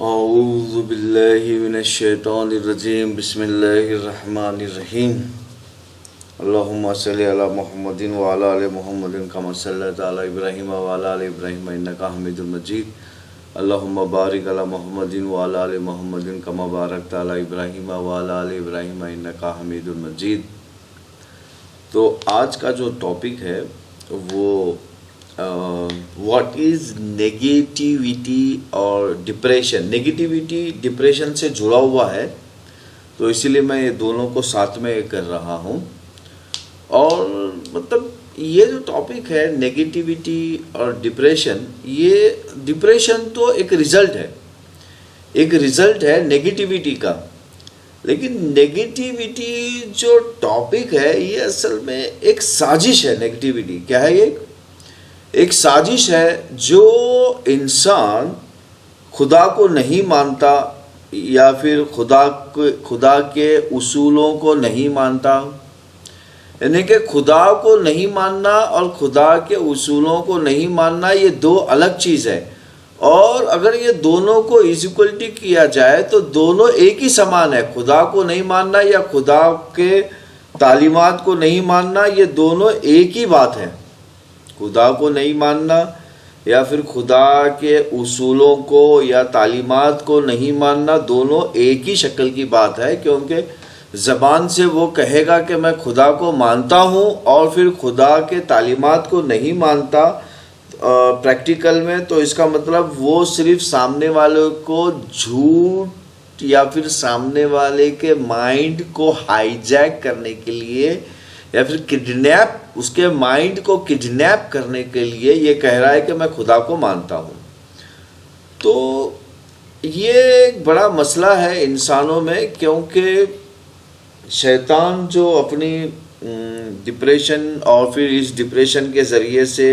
औज़ु बिल्लाहि मिनश्शैतानिर्रजीम बिस्मिल्लाहिर्रहमानिर्रहीम अल्लाहुम्मा सल्लि अला मुहम्मदिन व अला आलि मुहम्मदिन कमा सल्लैता अला इब्राहीम व अला आलि इब्राहीम इन्नका हमीदुम मजीद अल्लाहुम्मा बारिक अला मुहम्मदिन व अला आलि मुहम्मदिन कमा बारकता अला इब्राहीम व अला आलि इब्राहीम इन्नका हमीदुम मजीद। तो आज का जो टॉपिक है वो व्हाट इज़ नेगेटिविटी और डिप्रेशन। नेगेटिविटी डिप्रेशन से जुड़ा हुआ है, तो इसीलिए मैं ये दोनों को साथ में कर रहा हूँ। और मतलब ये जो टॉपिक है नेगेटिविटी और डिप्रेशन, ये डिप्रेशन तो एक रिज़ल्ट है नेगेटिविटी का। लेकिन नेगेटिविटी जो टॉपिक है ये असल में एक साजिश है। नेगेटिविटी क्या है? ये एक साजिश है जो इंसान खुदा को नहीं मानता या फिर खुदा के उसूलों को नहीं मानता। यानी कि खुदा को नहीं मानना और खुदा के उसूलों को नहीं मानना ये दो अलग चीज़ है। और अगर ये दोनों को इक्वलिटी किया जाए तो दोनों एक ही समान है। खुदा को नहीं मानना या खुदा के तालीमात को नहीं मानना, ये दोनों एक ही बात है। खुदा को नहीं मानना या फिर खुदा के उसूलों को या तालीमात को नहीं मानना, दोनों एक ही शक्ल की बात है। क्योंकि ज़बान से वो कहेगा कि मैं खुदा को मानता हूँ और फिर खुदा के तालीमात को नहीं मानता प्रैक्टिकल में, तो इसका मतलब वो सिर्फ सामने वाले को झूठ या फिर सामने वाले के माइंड को हाईजैक करने के लिए या फिर उसके माइंड को किडनैप करने के लिए ये कह रहा है कि मैं खुदा को मानता हूँ। तो ये एक बड़ा मसला है इंसानों में, क्योंकि शैतान जो अपनी डिप्रेशन और फिर इस डिप्रेशन के ज़रिए से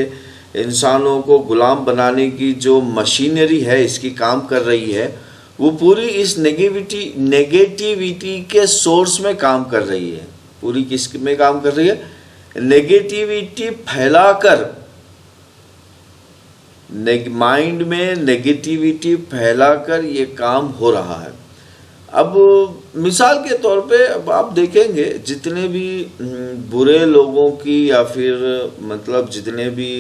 इंसानों को गुलाम बनाने की जो मशीनरी है इसकी काम कर रही है, वो पूरी इस नेगेटिविटी के सोर्स में काम कर रही है। पूरी किस में काम कर रही है? नेगेटिविटी फैलाकर, माइंड में नेगेटिविटी फैलाकर ये काम हो रहा है। अब मिसाल के तौर पे अब आप देखेंगे जितने भी बुरे लोगों की या फिर मतलब जितने भी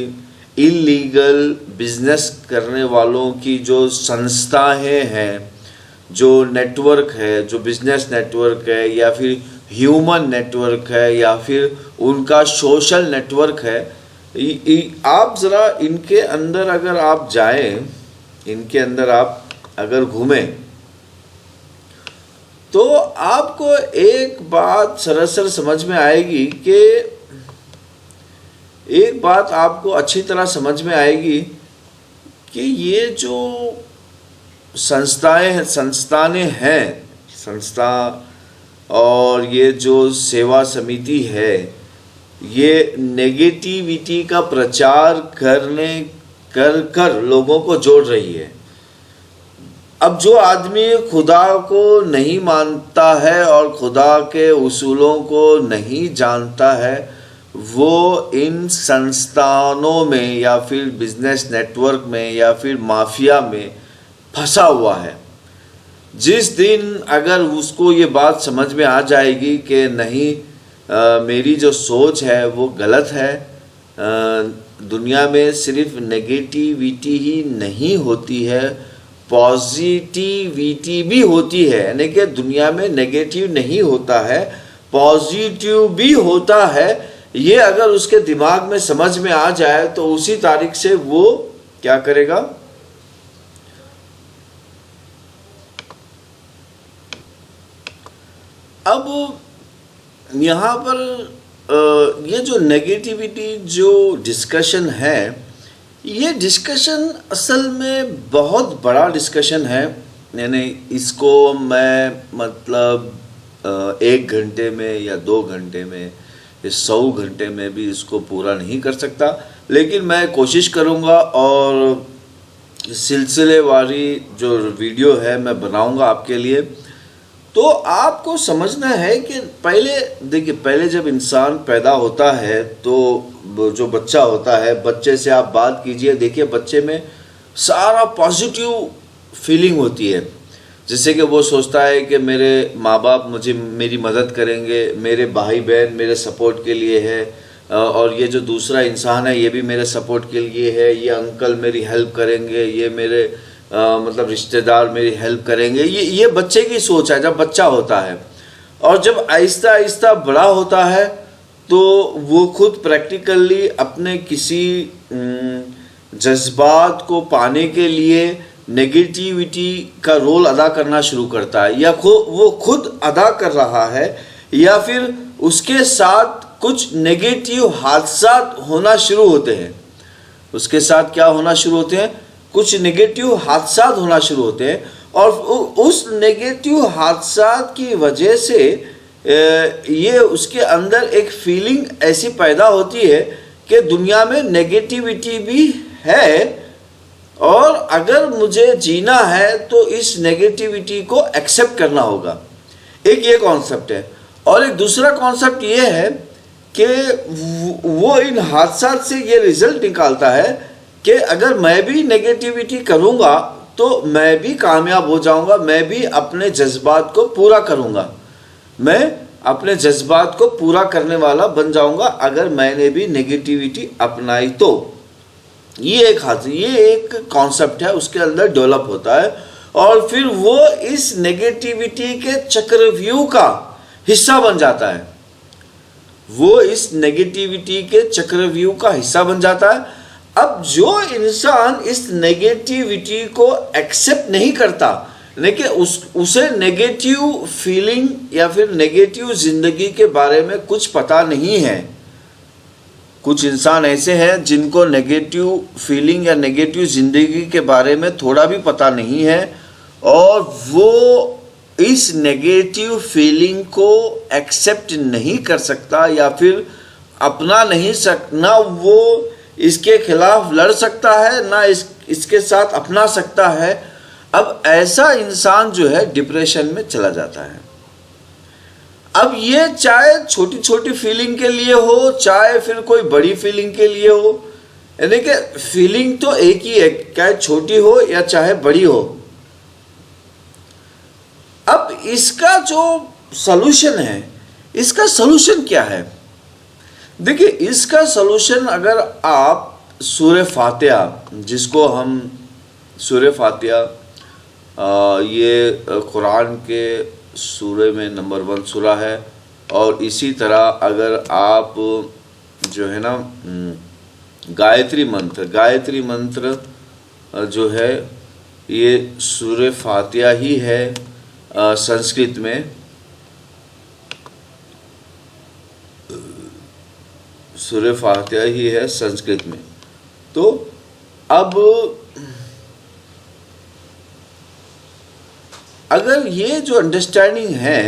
इलीगल बिजनेस करने वालों की जो संस्थाएं हैं, जो नेटवर्क है, जो बिजनेस नेटवर्क है या फिर ह्यूमन नेटवर्क है या फिर उनका सोशल नेटवर्क है, आप ज़रा इनके अंदर अगर आप जाएं, इनके अंदर आप अगर घूमें, तो आपको एक बात सरासर समझ में आएगी कि एक बात आपको अच्छी तरह समझ में आएगी कि ये जो संस्थाएं हैं और ये जो सेवा समिति है, ये नेगेटिविटी का प्रचार कर लोगों को जोड़ रही है। अब जो आदमी खुदा को नहीं मानता है और खुदा के उसूलों को नहीं जानता है, वो इन संस्थानों में या फिर बिजनेस नेटवर्क में या फिर माफिया में फंसा हुआ है। जिस दिन अगर उसको ये बात समझ में आ जाएगी कि नहीं, मेरी जो सोच है वो गलत है, दुनिया में सिर्फ नेगेटिविटी ही नहीं होती है, पॉजिटिविटी भी होती है। यानी कि दुनिया में नेगेटिव नहीं होता है, पॉजिटिव भी होता है। ये अगर उसके दिमाग में समझ में आ जाए तो उसी तारीख से वो क्या करेगा? अब यहाँ पर ये जो नेगेटिविटी जो डिस्कशन है, ये डिस्कशन असल में बहुत बड़ा डिस्कशन है। यानी इसको मैं मतलब 1 घंटे में या 2 घंटे में, 100 घंटे में भी इसको पूरा नहीं कर सकता, लेकिन मैं कोशिश करूँगा और सिलसिलेवारी जो वीडियो है मैं बनाऊँगा आपके लिए। तो आपको समझना है कि पहले जब इंसान पैदा होता है तो जो बच्चा होता है, बच्चे से आप बात कीजिए, देखिए बच्चे में सारा पॉजिटिव फीलिंग होती है, जैसे कि वो सोचता है कि मेरे माँ बाप मुझे मेरी मदद करेंगे, मेरे भाई बहन मेरे सपोर्ट के लिए है, और ये जो दूसरा इंसान है ये भी मेरे सपोर्ट के लिए है, ये अंकल मेरी हेल्प करेंगे, ये मेरे मतलब रिश्तेदार मेरी हेल्प करेंगे। ये बच्चे की सोच है जब बच्चा होता है। और जब आहिस्ता आहिस्ता बड़ा होता है तो वो खुद प्रैक्टिकली अपने किसी जज्बात को पाने के लिए नेगेटिविटी का रोल अदा करना शुरू करता है, या वो खुद अदा कर रहा है, या फिर उसके साथ कुछ नेगेटिव हादसा होना शुरू होते हैं। उसके साथ क्या होना शुरू होते हैं? कुछ नेगेटिव हादसा होना शुरू होते हैं, और उस नेगेटिव हादसा की वजह से ये उसके अंदर एक फीलिंग ऐसी पैदा होती है कि दुनिया में नेगेटिविटी भी है, और अगर मुझे जीना है तो इस नेगेटिविटी को एक्सेप्ट करना होगा। एक ये कॉन्सेप्ट है। और एक दूसरा कॉन्सेप्ट ये है कि वो इन हादसा से ये रिजल्ट निकालता है कि अगर मैं भी नेगेटिविटी करूँगा तो मैं भी कामयाब हो जाऊँगा, मैं भी अपने जज्बात को पूरा करूँगा, मैं अपने जज्बात को पूरा करने वाला बन जाऊँगा अगर मैंने भी नेगेटिविटी अपनाई तो। ये एक कॉन्सेप्ट है, उसके अंदर डेवलप होता है, और फिर वो इस नेगेटिविटी के चक्रव्यूह का हिस्सा बन जाता है। वो इस नेगेटिविटी के चक्रव्यूह का हिस्सा बन जाता है। अब जो इंसान इस नेगेटिविटी को एक्सेप्ट नहीं करता, लेकिन उसे नेगेटिव फीलिंग या फिर नेगेटिव जिंदगी के बारे में कुछ पता नहीं है। कुछ इंसान ऐसे हैं जिनको नेगेटिव फीलिंग या नेगेटिव जिंदगी के बारे में थोड़ा भी पता नहीं है, और वो इस नेगेटिव फीलिंग को एक्सेप्ट नहीं कर सकता या फिर अपना नहीं सकना, वो इसके खिलाफ लड़ सकता है ना इसके साथ अपना सकता है। अब ऐसा इंसान जो है डिप्रेशन में चला जाता है। अब ये चाहे छोटी छोटी फीलिंग के लिए हो, चाहे फिर कोई बड़ी फीलिंग के लिए हो, यानी कि फीलिंग तो एक ही है, चाहे छोटी हो या चाहे बड़ी हो। अब इसका जो सॉल्यूशन है, इसका सॉल्यूशन क्या है? देखिए, इसका सॉल्यूशन अगर आप सूरह फातिहा, जिसको हम सूरह फातिहा ये कुरान के सूरह में नंबर 1 सूरा है, और इसी तरह अगर आप जो है ना गायत्री मंत्र जो है ये सूरह फातिहा ही है संस्कृत में। सूरह फातिहा ही है संस्कृत में। तो अब अगर ये जो अंडरस्टैंडिंग है,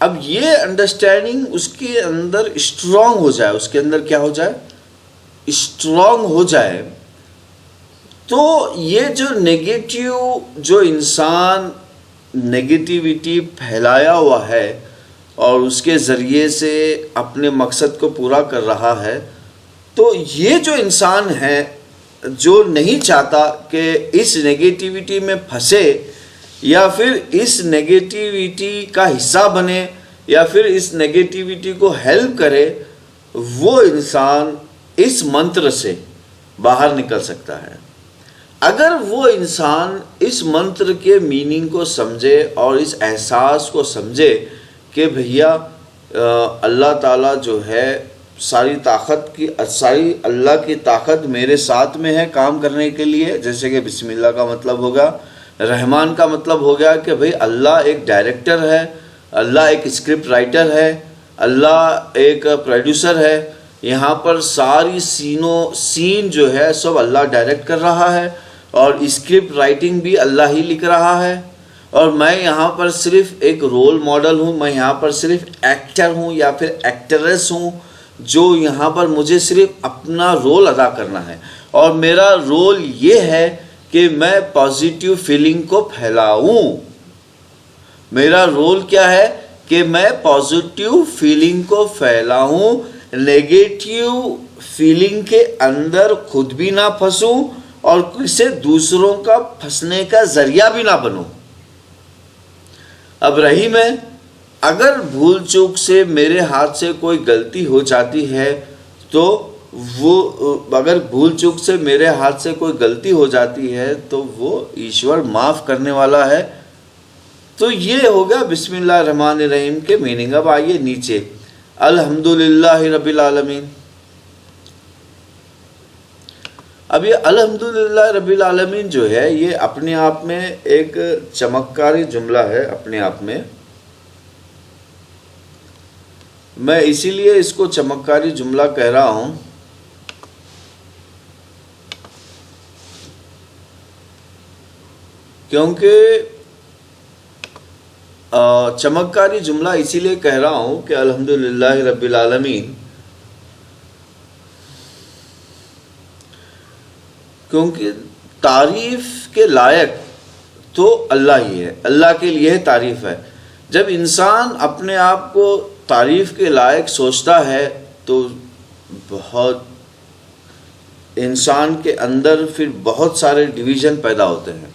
अब ये अंडरस्टैंडिंग उसके अंदर स्ट्रांग हो जाए, उसके अंदर क्या हो जाए? स्ट्रांग हो जाए, तो ये जो नेगेटिव, जो इंसान नेगेटिविटी फैलाया हुआ है और उसके ज़रिए से अपने मकसद को पूरा कर रहा है, तो ये जो इंसान है जो नहीं चाहता कि इस नेगेटिविटी में फंसे या फिर इस नेगेटिविटी का हिस्सा बने या फिर इस नेगेटिविटी को हेल्प करे, वो इंसान इस मंत्र से बाहर निकल सकता है। अगर वो इंसान इस मंत्र के मीनिंग को समझे और इस एहसास को समझे कि भैया अल्लाह ताला जो है सारी अल्लाह की ताकत मेरे साथ में है काम करने के लिए। जैसे कि बिस्मिल्लाह का मतलब होगा, रहमान का मतलब हो गया कि भाई अल्लाह एक डायरेक्टर है, अल्लाह एक स्क्रिप्ट राइटर है, अल्लाह एक प्रोड्यूसर है। यहाँ पर सारी सीन जो है सब अल्लाह डायरेक्ट कर रहा है और स्क्रिप्ट राइटिंग भी अल्लाह ही लिख रहा है, और मैं यहाँ पर सिर्फ एक रोल मॉडल हूँ, मैं यहाँ पर सिर्फ एक्टर हूँ या फिर एक्ट्रेस हूँ, जो यहाँ पर मुझे सिर्फ अपना रोल अदा करना है। और मेरा रोल ये है कि मैं पॉजिटिव फीलिंग को फैलाऊँ। मेरा रोल क्या है कि मैं पॉजिटिव फीलिंग को फैलाऊँ, नेगेटिव फीलिंग के अंदर खुद भी ना फंसूँ और किसी दूसरों का फंसने का जरिया भी ना बनो। अब रही मैं, अगर भूल चूक से मेरे हाथ से कोई गलती हो जाती है तो अगर भूल चूक से मेरे हाथ से कोई गलती हो जाती है तो वो ईश्वर माफ़ करने वाला है। तो ये हो गया बिस्मिल्लाह रहमान रहीम के मीनिंग। अब आइए नीचे, अल्हम्दुलिल्लाह रब्बिल आलमीन। अब ये अल्हम्दुलिल्लाह रब्बिल आलमीन जो है ये अपने आप में एक चमत्कारी जुमला है अपने आप में। मैं इसीलिए इसको चमत्कारी जुमला कह रहा हूँ क्योंकि चमत्कारी जुमला इसीलिए कह रहा हूँ कि अल्हम्दुलिल्लाह रब्बिल आलमीन, क्योंकि तारीफ के लायक तो अल्लाह ही है, अल्लाह के लिए तारीफ है। जब इंसान अपने आप को तारीफ के लायक सोचता है तो बहुत इंसान के अंदर फिर बहुत सारे डिवीज़न पैदा होते हैं।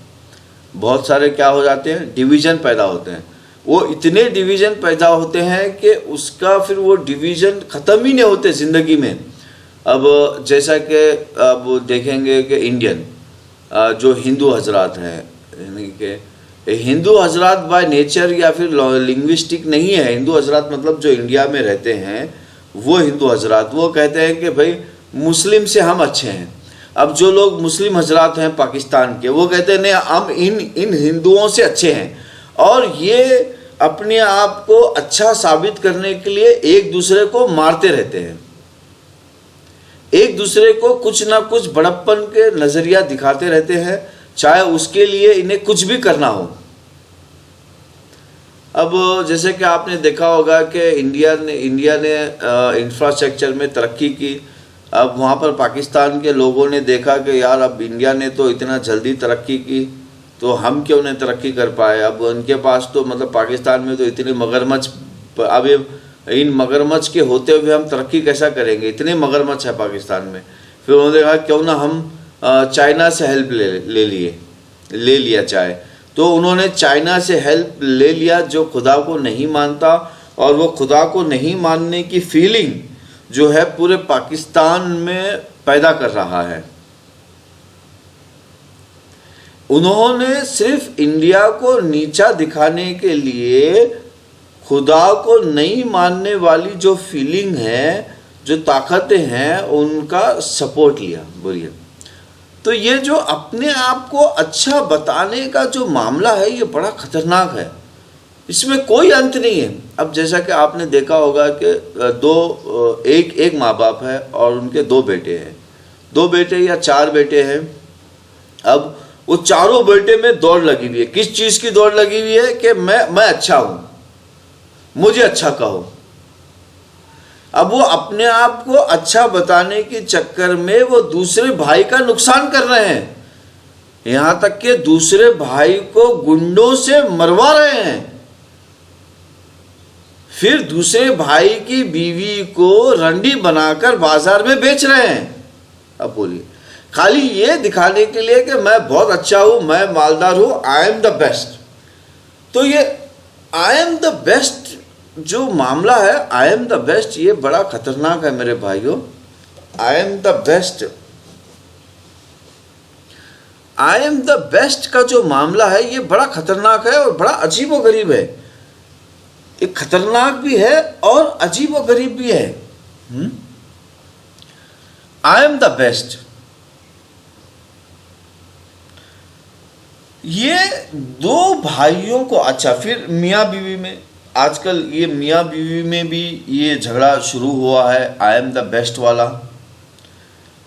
बहुत सारे क्या हो जाते हैं, डिवीज़न पैदा होते हैं। वो इतने डिवीज़न पैदा होते हैं कि उसका फिर वो डिवीज़न ख़त्म ही नहीं होते ज़िंदगी में। अब जैसा कि अब देखेंगे कि इंडियन जो हिंदू हजरात हैं, यानी कि हिंदू हजरात बाय नेचर या फिर लिंग्विस्टिक नहीं है। हिंदू हजरात मतलब जो इंडिया में रहते हैं वो हिंदू हजरात, वो कहते हैं कि भाई मुस्लिम से हम अच्छे हैं। अब जो लोग मुस्लिम हजरात हैं पाकिस्तान के, वो कहते हैं नहीं हम इन हिंदुओं से अच्छे हैं। और ये अपने आप को अच्छा साबित करने के लिए एक दूसरे को मारते रहते हैं, एक दूसरे को कुछ ना कुछ बड़प्पन के नज़रिया दिखाते रहते हैं, चाहे उसके लिए इन्हें कुछ भी करना हो। अब जैसे कि आपने देखा होगा कि इंडिया ने इंफ्रास्ट्रक्चर में तरक्की की। अब वहाँ पर पाकिस्तान के लोगों ने देखा कि यार अब इंडिया ने तो इतना जल्दी तरक्की की तो हम क्यों नहीं तरक्की कर पाए। अब उनके पास तो मतलब पाकिस्तान में तो इतने मगरमच्छ, अब इन मगरमच्छ के होते हुए हम तरक्की कैसा करेंगे, इतने मगरमच्छ है पाकिस्तान में। फिर उन्होंने कहा क्यों ना हम चाइना से हेल्प ले लिया चाहे। तो उन्होंने चाइना से हेल्प ले लिया जो खुदा को नहीं मानता, और वो खुदा को नहीं मानने की फीलिंग जो है पूरे पाकिस्तान में पैदा कर रहा है। उन्होंने सिर्फ इंडिया को नीचा दिखाने के लिए खुदा को नहीं मानने वाली जो फीलिंग है, जो ताकतें हैं, उनका सपोर्ट लिया। बोलिए, तो ये जो अपने आप को अच्छा बताने का जो मामला है ये बड़ा खतरनाक है, इसमें कोई अंत नहीं है। अब जैसा कि आपने देखा होगा कि एक माँ बाप है और उनके 2 बेटे हैं, 2 बेटे या 4 बेटे हैं। अब वो चारों बेटे में दौड़ लगी हुई है। किस चीज़ की दौड़ लगी हुई है कि मैं अच्छा हूँ, मुझे अच्छा कहो। अब वो अपने आप को अच्छा बताने के चक्कर में वो दूसरे भाई का नुकसान कर रहे हैं, यहाँ तक कि दूसरे भाई को गुंडों से मरवा रहे हैं। फिर दूसरे भाई की बीवी को रंडी बनाकर बाजार में बेच रहे हैं। अब बोलिए, खाली ये दिखाने के लिए कि मैं बहुत अच्छा हूं, मैं मालदार हूं, आई एम द बेस्ट। तो ये आई एम द बेस्ट जो मामला है, आई एम द बेस्ट, ये बड़ा खतरनाक है मेरे भाइयों। I am the best, I am the best का जो मामला है ये बड़ा खतरनाक है और बड़ा अजीबोगरीब है। ये खतरनाक भी है और अजीबोगरीब भी है। आई एम द बेस्ट, ये 2 भाइयों को, अच्छा फिर मियाँ बीवी में, आजकल ये मियाँ बीवी में भी ये झगड़ा शुरू हुआ है, आई एम द बेस्ट वाला।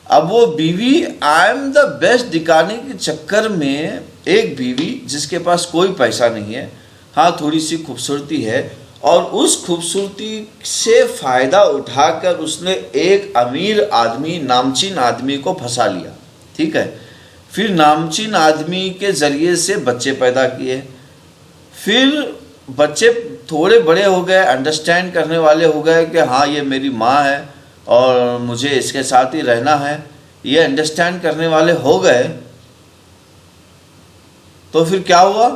अब वो बीवी आई एम द बेस्ट दिखाने के चक्कर में, एक बीवी जिसके पास कोई पैसा नहीं है, हाँ थोड़ी सी खूबसूरती है, और उस खूबसूरती से फ़ायदा उठाकर उसने एक अमीर आदमी, नामचीन आदमी को फंसा लिया। ठीक है, फिर नामचीन आदमी के ज़रिए से बच्चे पैदा किए। फिर बच्चे थोड़े बड़े हो गए, अंडरस्टैंड करने वाले हो गए कि हाँ ये मेरी माँ है और मुझे इसके साथ ही रहना है। ये अंडरस्टैंड करने वाले हो गए तो फिर क्या हुआ?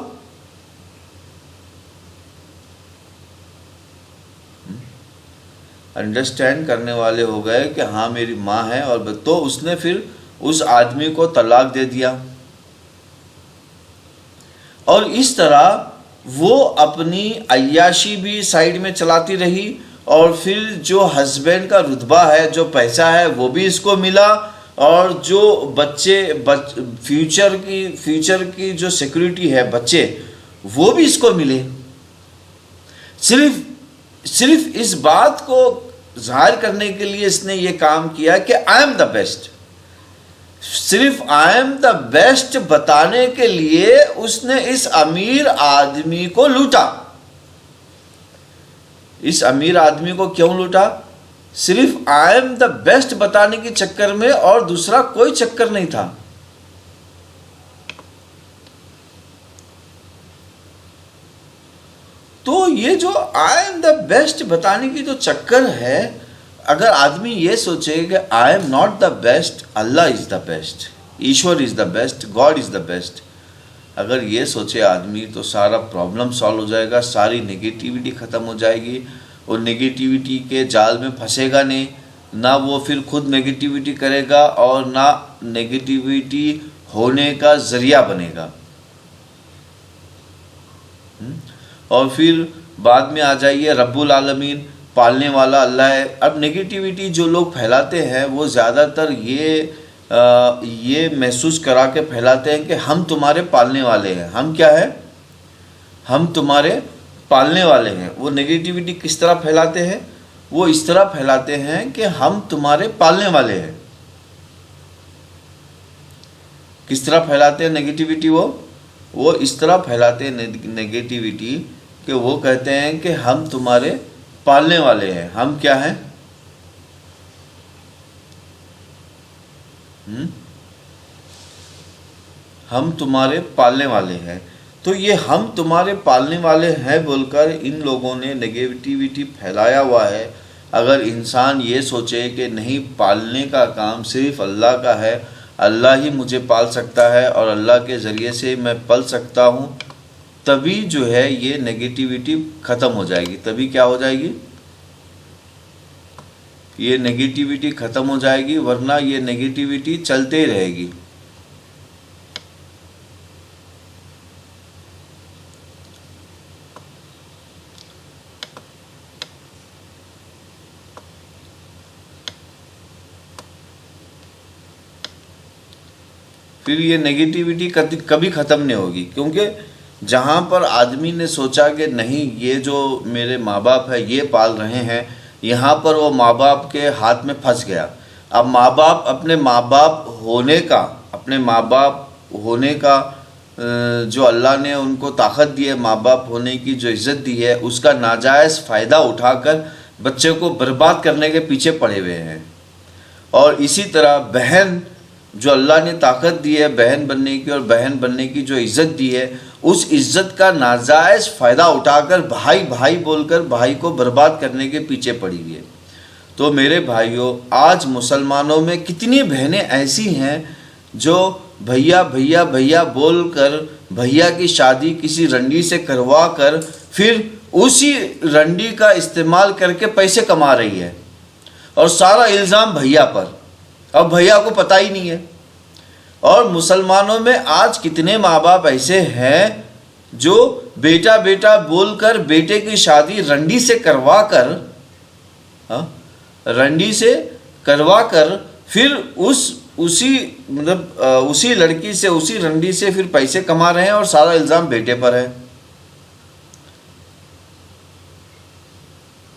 अंडरस्टैंड करने वाले हो गए कि हाँ मेरी माँ है, और तो उसने फिर उस आदमी को तलाक दे दिया। और इस तरह वो अपनी अय्याशी भी साइड में चलाती रही, और फिर जो हस्बैंड का रुतबा है, जो पैसा है, वो भी इसको मिला, और जो फ्यूचर की जो सिक्योरिटी है, बच्चे, वो भी इसको मिले। सिर्फ इस बात को जाहिर करने के लिए इसने ये काम किया कि आई एम द बेस्ट। सिर्फ आई एम द बेस्ट बताने के लिए उसने इस अमीर आदमी को लूटा। इस अमीर आदमी को क्यों लूटा? सिर्फ आई एम द बेस्ट बताने के चक्कर में, और दूसरा कोई चक्कर नहीं था। तो ये जो आई एम द बेस्ट बताने की जो चक्कर है, अगर आदमी ये सोचे कि I am not the best, Allah is the best, Ishwar is the best, God is the best, अगर ये सोचे आदमी, तो सारा प्रॉब्लम सॉल्व हो जाएगा, सारी नेगेटिविटी ख़त्म हो जाएगी। और नेगेटिविटी के जाल में फंसेगा नहीं, ना वो फिर खुद नेगेटिविटी करेगा और ना नेगेटिविटी होने का ज़रिया बनेगा। और फिर बाद में आ जाइए, रब्बुल आलमीन, पालने वाला अल्लाह है। अब नेगेटिविटी जो लोग फैलाते हैं वो ज़्यादातर ये महसूस करा के फैलाते हैं कि हम तुम्हारे पालने वाले हैं। हम क्या है? हम तुम्हारे पालने वाले हैं। वो नेगेटिविटी किस तरह फैलाते हैं? वो इस तरह फैलाते हैं कि हम तुम्हारे पालने वाले हैं। किस तरह फैलाते हैं नेगेटिविटी? वो इस तरह फैलाते हैं नेगेटिविटी कि वो कहते हैं कि हम तुम्हारे पालने वाले हैं। हम क्या हैं? हम तुम्हारे पालने वाले हैं। तो ये हम तुम्हारे पालने वाले हैं बोलकर इन लोगों ने नेगेटिविटी फैलाया हुआ है। अगर इंसान ये सोचे कि नहीं, पालने का काम सिर्फ अल्लाह का है, अल्लाह ही मुझे पाल सकता है और अल्लाह के ज़रिए से मैं पल सकता हूँ, तभी जो है ये नेगेटिविटी ख़त्म हो जाएगी। तभी क्या हो जाएगी? ये नेगेटिविटी ख़त्म हो जाएगी, वरना ये नेगेटिविटी चलते ही रहेगी। फिर ये नेगेटिविटी कभी ख़त्म नहीं होगी, क्योंकि जहाँ पर आदमी ने सोचा कि नहीं, ये जो मेरे माँ बाप है ये पाल रहे हैं, यहाँ पर वो माँ बाप के हाथ में फंस गया। अब माँ बाप अपने माँ बाप होने का जो अल्लाह ने उनको ताकत दी है, माँ बाप होने की जो इज़्ज़त दी है, उसका नाजायज़ फ़ायदा उठाकर बच्चे को बर्बाद करने के पीछे पड़े हुए हैं। और इसी तरह बहन, जो अल्लाह ने ताकत दी है बहन बनने की, और बहन बनने की जो इज़्ज़त दी है, उस इज़्ज़त का नाजायज़ फ़ायदा उठाकर भाई भाई बोलकर भाई को बर्बाद करने के पीछे पड़ी हुई है। तो मेरे भाइयों, आज मुसलमानों में कितनी बहनें ऐसी हैं जो भैया भैया भैया बोलकर भैया की शादी किसी रंडी से करवा कर फिर उसी रंडी का इस्तेमाल करके पैसे कमा रही है, और सारा इल्ज़ाम भैया पर। अब भैया को पता ही नहीं है। और मुसलमानों में आज कितने माँ बाप ऐसे हैं जो बेटा बेटा बोलकर बेटे की शादी रंडी से करवा कर फिर उसी लड़की से, उसी रंडी से फिर पैसे कमा रहे हैं, और सारा इल्ज़ाम बेटे पर है।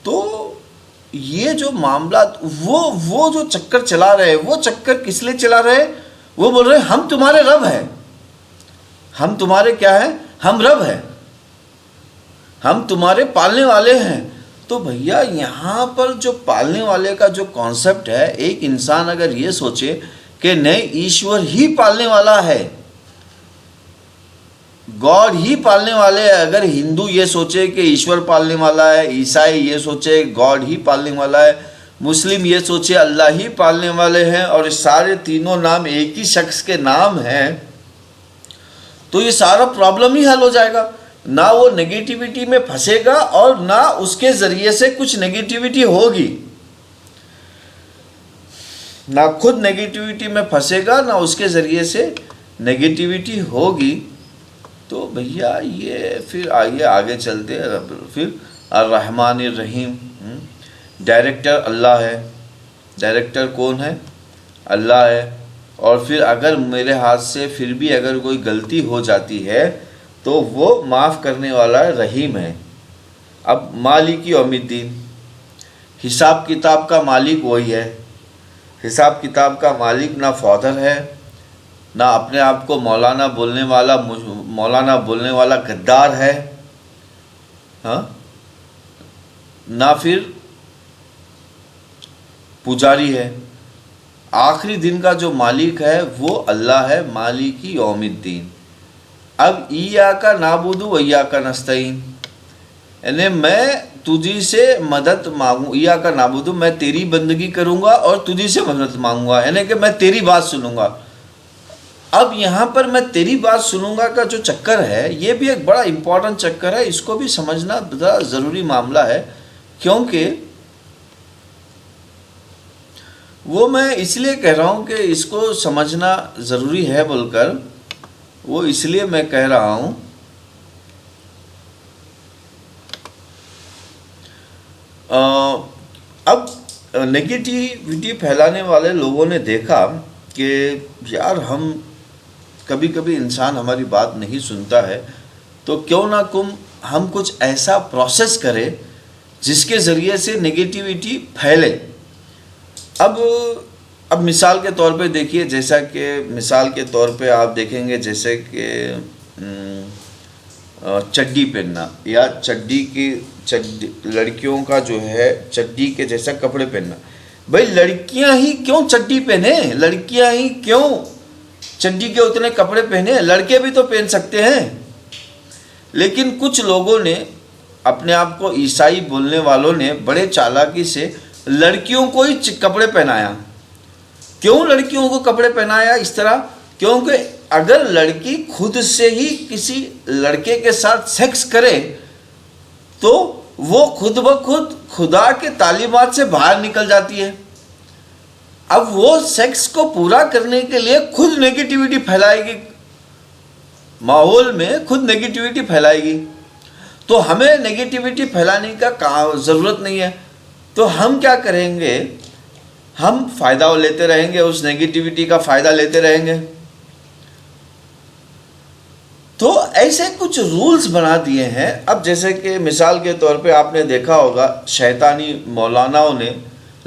तो ये जो मामला, वो जो चक्कर चला रहे हैं, वो चक्कर किस लिए चला रहे हैं? वो बोल रहे हैं हम तुम्हारे रब हैं। हम तुम्हारे क्या है? हम रब हैं, हम तुम्हारे पालने वाले हैं। तो भैया, यहाँ पर जो पालने वाले का जो कॉन्सेप्ट है, एक इंसान अगर ये सोचे कि नहीं, ईश्वर ही पालने वाला है, गॉड ही पालने वाले हैं। अगर हिंदू ये सोचे कि ईश्वर पालने वाला है, ईसाई ये सोचे गॉड ही पालने वाला है, मुस्लिम ये सोचे अल्लाह ही पालने वाले हैं और ये सारे तीनों नाम एक ही शख्स के नाम हैं, तो ये सारा प्रॉब्लम ही हल हो जाएगा। ना वो नेगेटिविटी में फंसेगा और ना उसके ज़रिए से कुछ नेगेटिविटी होगी, ना खुद नेगेटिविटी में फंसेगा ना उसके ज़रिए से नेगेटिविटी होगी। तो भैया ये फिर आइए आगे चलते हैं। फिर अर्रहमान रहीम, डायरेक्टर अल्लाह है। डायरेक्टर कौन है? अल्लाह है। और फिर अगर मेरे हाथ से फिर भी अगर कोई गलती हो जाती है तो वो माफ़ करने वाला रहीम है। अब मालिक यौमिद्दीन, हिसाब किताब का मालिक वही है। हिसाब किताब का मालिक ना फादर है, ना अपने आप को मौलाना बोलने वाला गद्दार है, हाँ, ना फिर पुजारी है। आखिरी दिन का जो मालिक है वो अल्लाह है, मालिक यौमिद्दीन। अब इय्याका नाबुदु व इय्याका नस्तईन, यानी मैं तुझी से मदद मांगू। इय्याका नाबुदु, मैं तेरी बंदगी करूँगा और तुझी से मदद मांगूंगा, यानी कि मैं तेरी बात सुनूंगा। अब यहाँ पर मैं तेरी बात सुनूंगा का जो चक्कर है ये भी एक बड़ा इम्पोर्टेंट चक्कर है, इसको भी समझना बड़ा ज़रूरी मामला है। क्योंकि वो मैं इसलिए कह रहा हूँ कि इसको समझना ज़रूरी है बोलकर, वो इसलिए मैं कह रहा हूँ अब नेगेटिविटी फैलाने वाले लोगों ने देखा कि यार हम कभी कभी इंसान हमारी बात नहीं सुनता है, तो क्यों ना हम कुछ ऐसा प्रोसेस करें जिसके ज़रिए से नेगेटिविटी फैले। अब मिसाल के तौर पे देखिए, जैसा कि मिसाल के तौर पे आप देखेंगे जैसे कि चड्डी पहनना या लड़कियों का जो है चड्डी के जैसा कपड़े पहनना। भाई लड़कियां ही क्यों चड्डी पहने, लड़कियां ही क्यों चड्डी के उतने कपड़े पहने, लड़के भी तो पहन सकते हैं। लेकिन कुछ लोगों ने, अपने आप को ईसाई बोलने वालों ने बड़े चालाकी से लड़कियों को ही कपड़े पहनाया। क्यों लड़कियों को कपड़े पहनाया इस तरह? क्योंकि अगर लड़की खुद से ही किसी लड़के के साथ सेक्स करे तो वो खुद ब खुद खुदा के तालीमात से बाहर निकल जाती है। अब वो सेक्स को पूरा करने के लिए खुद नेगेटिविटी फैलाएगी, माहौल में खुद नेगेटिविटी फैलाएगी। तो हमें नेगेटिविटी फैलाने का ज़रूरत नहीं है। तो हम क्या करेंगे, हम फ़ायदा लेते रहेंगे, उस नेगेटिविटी का फ़ायदा लेते रहेंगे। तो ऐसे कुछ रूल्स बना दिए हैं। अब जैसे कि मिसाल के तौर पे आपने देखा होगा, शैतानी मौलानाओं ने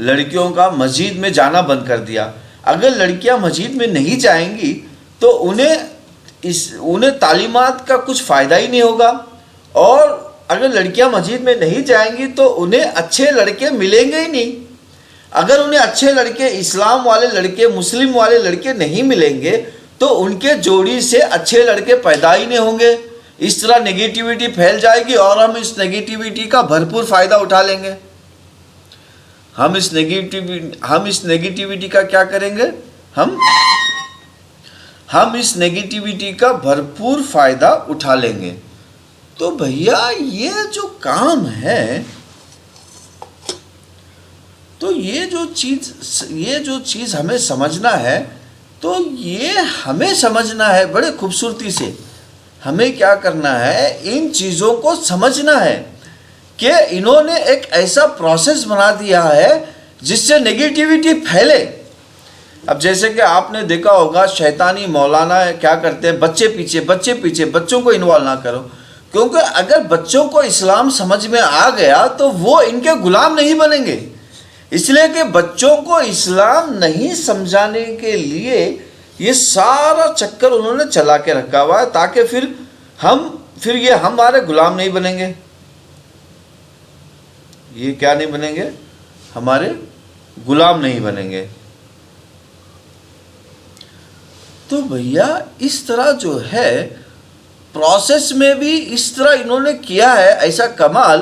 लड़कियों का मस्जिद में जाना बंद कर दिया। अगर लड़कियां मस्जिद में नहीं जाएंगी तो उन्हें तालीमात का कुछ फ़ायदा ही नहीं होगा, और अगर लड़कियां मस्जिद में नहीं जाएंगी तो उन्हें अच्छे लड़के मिलेंगे ही नहीं। अगर उन्हें अच्छे लड़के, इस्लाम वाले लड़के, मुस्लिम वाले लड़के नहीं मिलेंगे तो उनके जोड़ी से अच्छे लड़के पैदा ही नहीं होंगे। इस तरह नेगेटिविटी फैल जाएगी और हम इस नेगेटिविटी का भरपूर फ़ायदा उठा लेंगे। हम इस नेगेटिविटी का क्या करेंगे, हम इस नेगेटिविटी का भरपूर फ़ायदा उठा लेंगे। तो भैया ये जो काम है, तो ये जो चीज़ हमें समझना है, तो ये हमें समझना है बड़े खूबसूरती से। हमें क्या करना है, इन चीज़ों को समझना है कि इन्होंने एक ऐसा प्रोसेस बना दिया है जिससे नेगेटिविटी फैले। अब जैसे कि आपने देखा होगा, शैतानी मौलाना क्या करते हैं, बच्चे पीछे, बच्चों को इन्वॉल्व ना करो। क्योंकि अगर बच्चों को इस्लाम समझ में आ गया तो वो इनके गुलाम नहीं बनेंगे। इसलिए कि बच्चों को इस्लाम नहीं समझाने के लिए ये सारा चक्कर उन्होंने चला के रखा हुआ है, ताकि फिर ये हमारे गुलाम नहीं बनेंगे। ये क्या नहीं बनेंगे, हमारे गुलाम नहीं बनेंगे। तो भैया इस तरह जो है प्रोसेस में भी इस तरह इन्होंने किया है ऐसा कमाल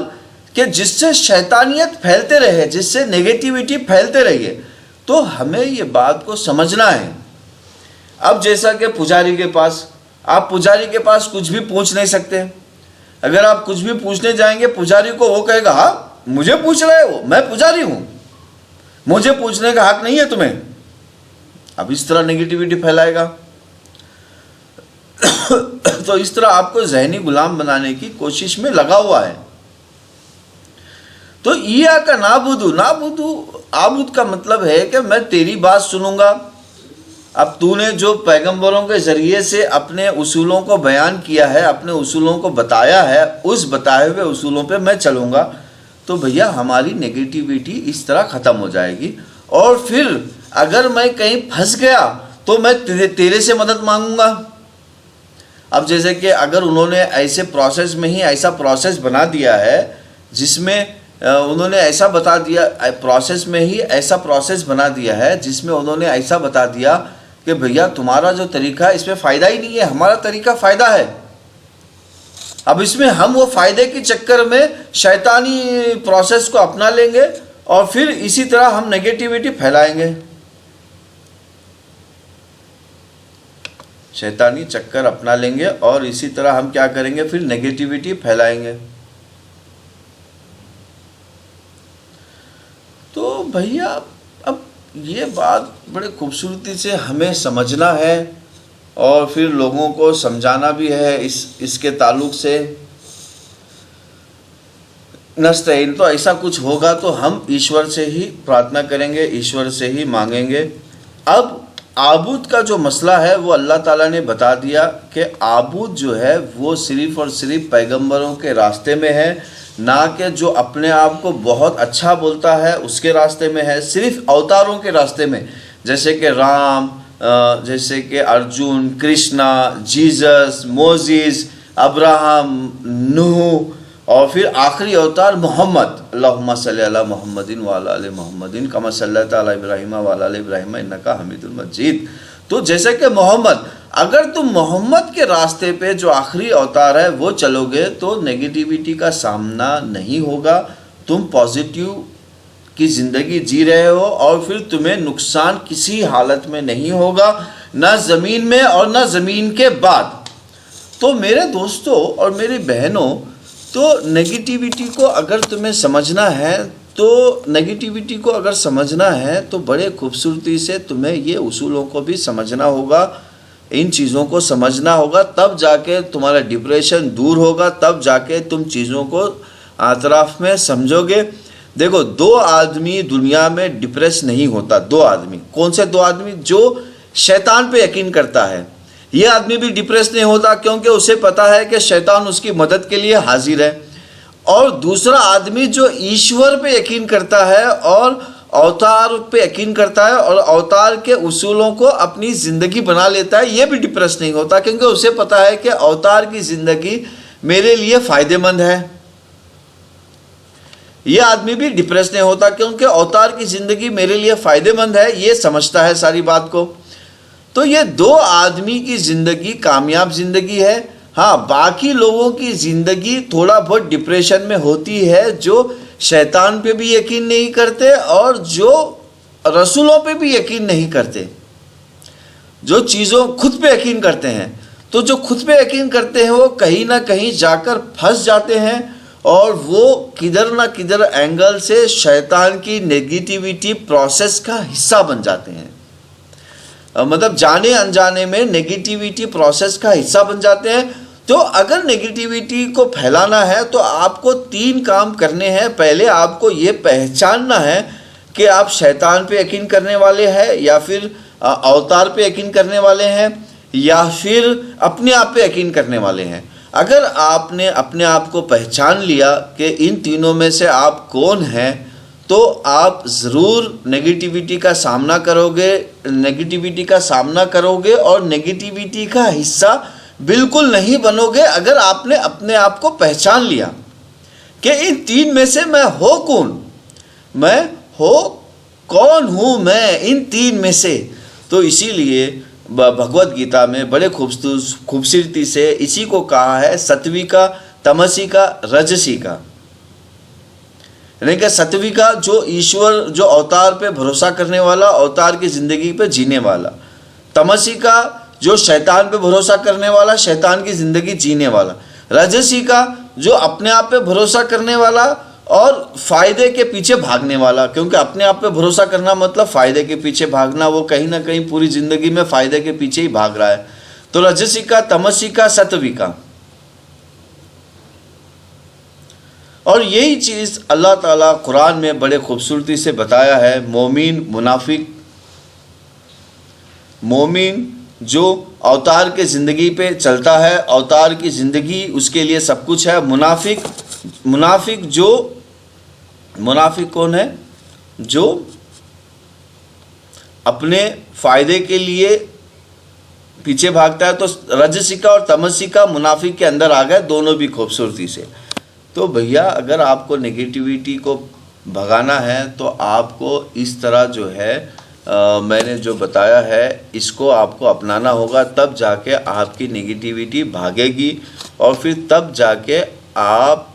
कि जिससे शैतानियत फैलते रहे, जिससे नेगेटिविटी फैलते रहिए, तो हमें ये बात को समझना है। अब जैसा कि पुजारी के पास, आप पुजारी के पास कुछ भी पूछ नहीं सकते। अगर आप कुछ भी पूछने जाएंगे पुजारी को, वो कहेगा हाँ मुझे पूछ रहे हो, मैं पुजारी हूं, मुझे पूछने का हक नहीं है तुम्हें। अब इस तरह नेगेटिविटी फैलाएगा। तो इस तरह आपको ज़हनी गुलाम बनाने की कोशिश में लगा हुआ है। तो ईया का नाबुदू, आबुद का मतलब है कि मैं तेरी बात सुनूंगा। अब तूने जो पैगंबरों के ज़रिए से अपने उसूलों को बयान किया है, अपने उसूलों को बताया है, उस बताए हुए उसूलों पे मैं चलूँगा, तो भैया हमारी नेगेटिविटी इस तरह ख़त्म हो जाएगी। और फिर अगर मैं कहीं फंस गया तो मैं तेरे से मदद मांगूंगा। अब जैसे कि अगर उन्होंने ऐसे प्रोसेस में ही ऐसा प्रोसेस बना दिया है जिसमें उन्होंने ऐसा बता दिया, प्रोसेस में ही ऐसा प्रोसेस बना दिया है जिसमें उन्होंने ऐसा बता दिया कि भैया तुम्हारा जो तरीका है इसमें फ़ायदा ही नहीं है, हमारा तरीका फ़ायदा है। अब इसमें हम वो फ़ायदे के चक्कर में शैतानी प्रोसेस को अपना लेंगे और फिर इसी तरह हम नेगेटिविटी फैलाएंगे। शैतानी चक्कर अपना लेंगे और इसी तरह हम क्या करेंगे, फिर नेगेटिविटी फैलाएंगे। तो भैया अब ये बात बड़े खूबसूरती से हमें समझना है और फिर लोगों को समझाना भी है इसके ताल्लुक से। नस्तईन, तो ऐसा कुछ होगा तो हम ईश्वर से ही प्रार्थना करेंगे, ईश्वर से ही मांगेंगे। अब आबूद का जो मसला है वो अल्लाह ताला ने बता दिया कि आबूद जो है वो सिर्फ़ और सिर्फ पैगंबरों के रास्ते में है, ना कि जो अपने आप को बहुत अच्छा बोलता है उसके रास्ते में है, सिर्फ अवतारों के रास्ते में, जैसे कि राम, जैसे कि Arjun, Krishna, Jesus, Moses, Abraham, नूह और फिर आखिरी अवतार मोहम्मद। अल्लाहुम्मा सल्ली अला मुहम्मदिन व अला आलि मुहम्मदिन कमा सल्लैता अला इब्राहीम व अला आलि इब्राहीम इन्नका हमीदुल मजीद। तो जैसे कि मोहम्मद, अगर तुम मोहम्मद के रास्ते पे जो आखिरी अवतार है वो चलोगे तो नेगेटिविटी का सामना नहीं होगा, तुम पॉजिटिव की ज़िंदगी जी रहे हो और फिर तुम्हें नुकसान किसी हालत में नहीं होगा, ना ज़मीन में और ना ज़मीन के बाद। तो मेरे दोस्तों और मेरी बहनों, तो नेगेटिविटी को अगर तुम्हें समझना है, तो नेगेटिविटी को अगर समझना है तो बड़े खूबसूरती से तुम्हें ये उसूलों को भी समझना होगा, इन चीज़ों को समझना होगा, तब जाके तुम्हारा डिप्रेशन दूर होगा, तब जाके तुम चीज़ों को अतराफ में समझोगे। देखो, दो आदमी दुनिया में डिप्रेस नहीं होता, दो आदमी। कौन से दो आदमी? जो शैतान पे यकीन करता है, ये आदमी भी डिप्रेस नहीं होता क्योंकि उसे पता है कि शैतान उसकी मदद के लिए हाजिर है। और दूसरा आदमी जो ईश्वर पे यकीन करता है और अवतार पे यकीन करता है और अवतार के उसूलों को अपनी ज़िंदगी बना लेता है, ये भी डिप्रेस नहीं होता क्योंकि उसे पता है कि अवतार की ज़िंदगी मेरे लिए फ़ायदेमंद है। ये आदमी भी डिप्रेस नहीं होता क्योंकि अवतार की ज़िंदगी मेरे लिए फ़ायदेमंद है, ये समझता है सारी बात को। तो ये दो आदमी की ज़िंदगी कामयाब ज़िंदगी है। हाँ, बाकी लोगों की ज़िंदगी थोड़ा बहुत डिप्रेशन में होती है, जो शैतान पे भी यकीन नहीं करते और जो रसूलों पे भी यकीन नहीं करते, जो चीज़ों खुद पे यकीन करते हैं। तो जो खुद पे यकीन करते हैं वो कहीं ना कहीं जाकर फंस जाते हैं और वो किधर ना किधर एंगल से शैतान की नेगेटिविटी प्रोसेस का हिस्सा बन जाते हैं। मतलब जाने अनजाने में नेगेटिविटी प्रोसेस का हिस्सा बन जाते हैं। तो अगर नेगेटिविटी को फैलाना है तो आपको 3 काम करने हैं। पहले आपको ये पहचानना है कि आप शैतान पे यकीन करने वाले हैं या फिर अवतार पे यकीन करने वाले हैं या फिर अपने आप पे यकीन करने वाले हैं। अगर आपने अपने आप को पहचान लिया कि इन तीनों में से आप कौन हैं, तो आप ज़रूर नेगेटिविटी का सामना करोगे और नेगेटिविटी का हिस्सा बिल्कुल नहीं बनोगे। अगर आपने अपने आप को पहचान लिया कि इन 3 में से मैं हो कौन हूँ मैं इन 3 में से। तो इसीलिए भगवत गीता में बड़े खूबसूरती से इसी को कहा है, सत्विका, तमसी का, रजसी का। यानी कि सत्विका जो ईश्वर, जो अवतार पे भरोसा करने वाला, अवतार की ज़िंदगी पे जीने वाला। तमसिका जो शैतान पे भरोसा करने वाला, शैतान की ज़िंदगी जीने वाला। रजसिका जो अपने आप पे भरोसा करने वाला और फ़ायदे के पीछे भागने वाला, क्योंकि अपने आप पे भरोसा करना मतलब फ़ायदे के पीछे भागना, वो कहीं ना कहीं पूरी ज़िंदगी में फ़ायदे के पीछे ही भाग रहा है। तो रजसिका, तमसिका, सत्विका। और यही चीज़ अल्लाह ताला कुरान में बड़े खूबसूरती से बताया है। मोमिन, मुनाफिक। मोमिन जो अवतार के ज़िंदगी पे चलता है, अवतार की ज़िंदगी उसके लिए सब कुछ है। मुनाफिक, मुनाफिक कौन है? जो अपने फ़ायदे के लिए पीछे भागता है। तो रजसिका और तमसिका मुनाफिक के अंदर आ गए, दोनों भी खूबसूरती से। तो भैया अगर आपको नेगेटिविटी को भगाना है तो आपको इस तरह जो है मैंने जो बताया है इसको आपको अपनाना होगा, तब जाके आपकी नेगेटिविटी भागेगी और फिर तब जाके आप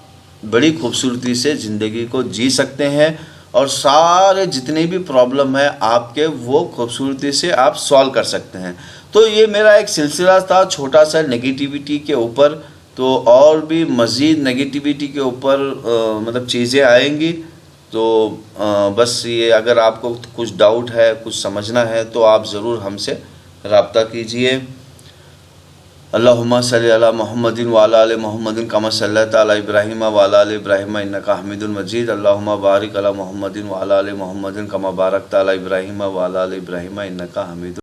बड़ी खूबसूरती से ज़िंदगी को जी सकते हैं और सारे जितने भी प्रॉब्लम है आपके वो खूबसूरती से आप सॉल्व कर सकते हैं। तो ये मेरा एक सिलसिला था छोटा सा नेगेटिविटी के ऊपर। तो और भी मज़ीद नेगेटिविटी के ऊपर मतलब चीज़ें आएंगी। तो बस ये अगर आपको कुछ डाउट है, कुछ समझना है तो आप ज़रूर हमसे रब्ता कीजिए। अल्लाहुम्मा सल्ली अला मुहम्मदिन व अला आलि मुहम्मदिन कमा सल्लैता अला इब्राहीम व अला आलि इब्राहीम इन्नका हमीदुल मजीद। अल्लाहुम्मा बारिक अला मुहम्मदिन व अला आलि मुहम्मदिन कमा बारकता अला इब्राहीम व अला आलि इब्राहीम इन्नका हमीदुल